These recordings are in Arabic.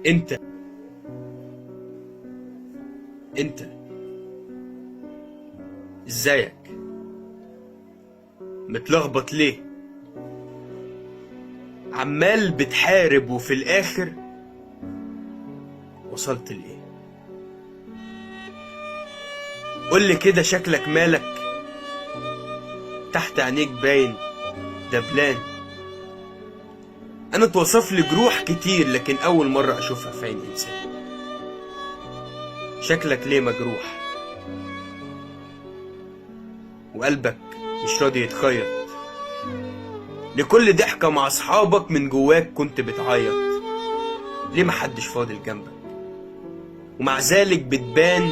انت ازيك؟ متلخبط ليه؟ عمال بتحارب وفي الاخر وصلت لايه؟ قولي كده، شكلك مالك؟ تحت عينيك باين دبلان. انا اتوصف لي جروح كتير لكن اول مرة اشوفها في عين انسان. شكلك ليه مجروح وقلبك مش راضي يتخيط؟ لكل ضحكة مع اصحابك من جواك كنت بتعيط. ليه محدش فاضل جنبك ومع ذلك بتبان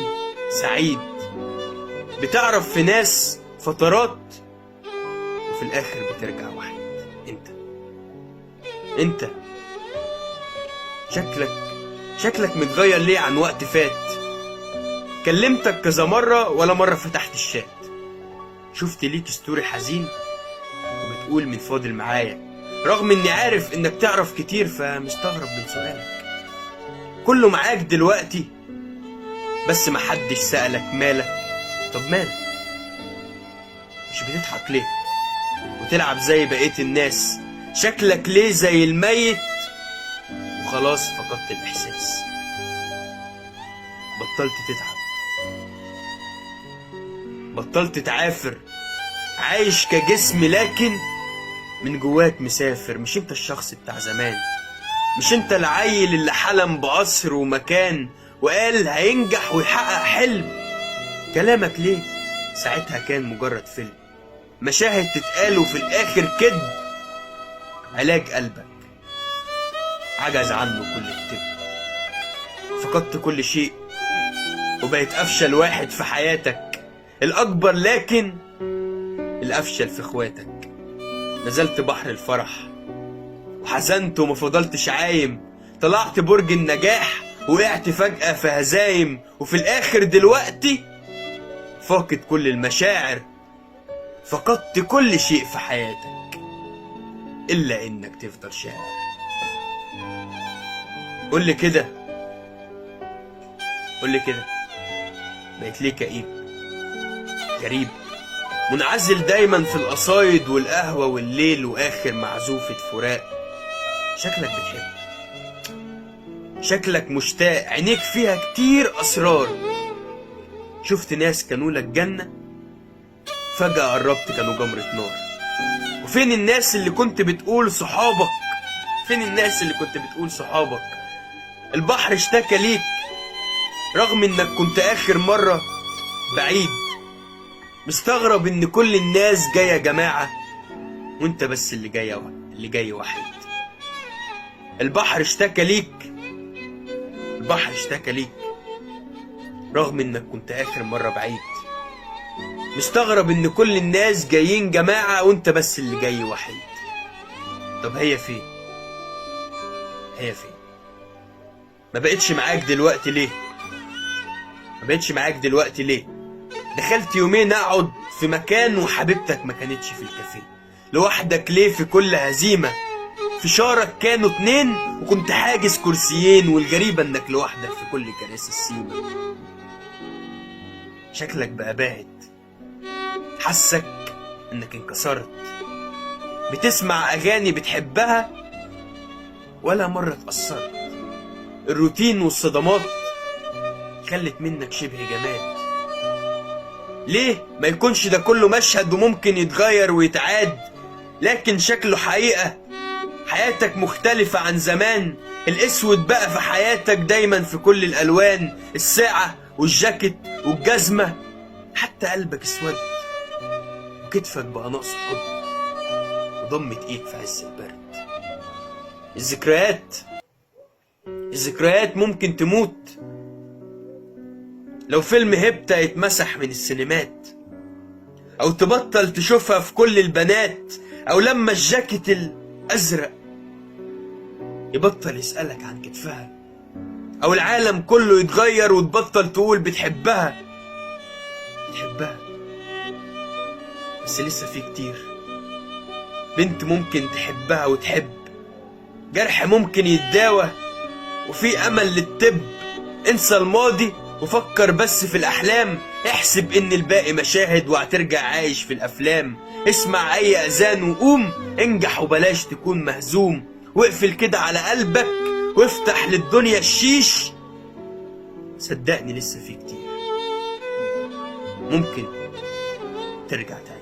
سعيد؟ بتعرف في ناس فترات وفي الاخر بترجع وحيد. انت شكلك متغير ليه عن وقت فات؟ كلمتك كذا مرة ولا مرة فتحت الشات. شفت ليك ستوري حزين وبتقول من فاضل معايا، رغم اني عارف انك تعرف كتير فمستغرب من سؤالك. كله معاك دلوقتي بس محدش سألك مالك. طب مالك؟ مش بتضحك ليه وتلعب زي بقية الناس؟ شكلك ليه زي الميت وخلاص فقدت الإحساس؟ بطلت تتعب، بطلت تعافر، عايش كجسم لكن من جواك مسافر. مش انت الشخص بتاع زمان، مش انت العيل اللي حلم بقصر ومكان وقال هينجح ويحقق حلم. كلامك ليه ساعتها كان مجرد فيلم، مشاهد تتقال وفي الآخر كدب. علاج قلبك عجز عنه كل الطب، فقدت كل شيء وبقيت أفشل واحد في حياتك الأكبر، لكن الأفشل في إخواتك. نزلت بحر الفرح وحزنت وما فضلتش عايم، طلعت برج النجاح وقعت فجأة في هزايم، وفي الآخر دلوقتي فاقد كل المشاعر. فقدت كل شيء في حياتك إلا إنك تفضل شاعر. قولي كده بقيت ليه كئيب غريب، منعزل دايما في القصايد والقهوة والليل وآخر معزوفة فراق؟ شكلك بتحب، شكلك مشتاق، عينيك فيها كتير أسرار. شفت ناس كانوا لك جنة فجأة قربت كانوا جمرة نار. وفين الناس اللي كنت بتقول صحابك؟ فين الناس اللي كنت بتقول صحابك؟ البحر اشتكى ليك رغم انك كنت آخر مرة بعيد. مستغرب ان كل الناس جاية جماعة وانت بس اللي جاي وحيد. البحر اشتكى ليك رغم انك كنت آخر مرة بعيد. مستغرب ان كل الناس جايين جماعة وانت بس اللي جاي وحيد. طب هي فين؟ ما بقتش معاك دلوقتي ليه؟ دخلت يومين اقعد في مكان وحبيبتك ما كانتش في الكافيه. لوحدك ليه في كل هزيمة؟ فشارك كانوا 2 وكنت حاجز كرسيين، والغريبة انك لوحدك في كل كراسي السيما. شكلك بقى باهت، حسك انك انكسرت. بتسمع اغاني بتحبها ولا مرة اتأثرت. الروتين والصدمات خلت منك شبه جماد. ليه ما يكونش ده كله مشهد وممكن يتغير ويتعاد، لكن شكله حقيقة؟ حياتك مختلفة عن زمان. الاسود بقى في حياتك دايما في كل الالوان، الساعة والجاكيت والجزمة، حتى قلبك اسود وكتفك بقى ناقص حب وضمة ايد في عز البرد. الذكريات ممكن تموت لو فيلم هيبتا يتمسح من السينمات، او تبطل تشوفها في كل البنات، او لما الجاكيت الازرق يبطل يسألك عن كتفها، او العالم كله يتغير وتبطل تقول بتحبها. بس لسه في كتير بنت ممكن تحبها وتحب، جرح ممكن يتداوى وفي امل للطب. انسى الماضي وفكر بس في الاحلام، احسب ان الباقي مشاهد وهترجع عايش في الافلام. اسمع اي اذان وقوم، انجح وبلاش تكون مهزوم، واقفل كده على قلبك وافتح للدنيا الشيش. صدقني لسه في كتير ممكن ترجع تاني.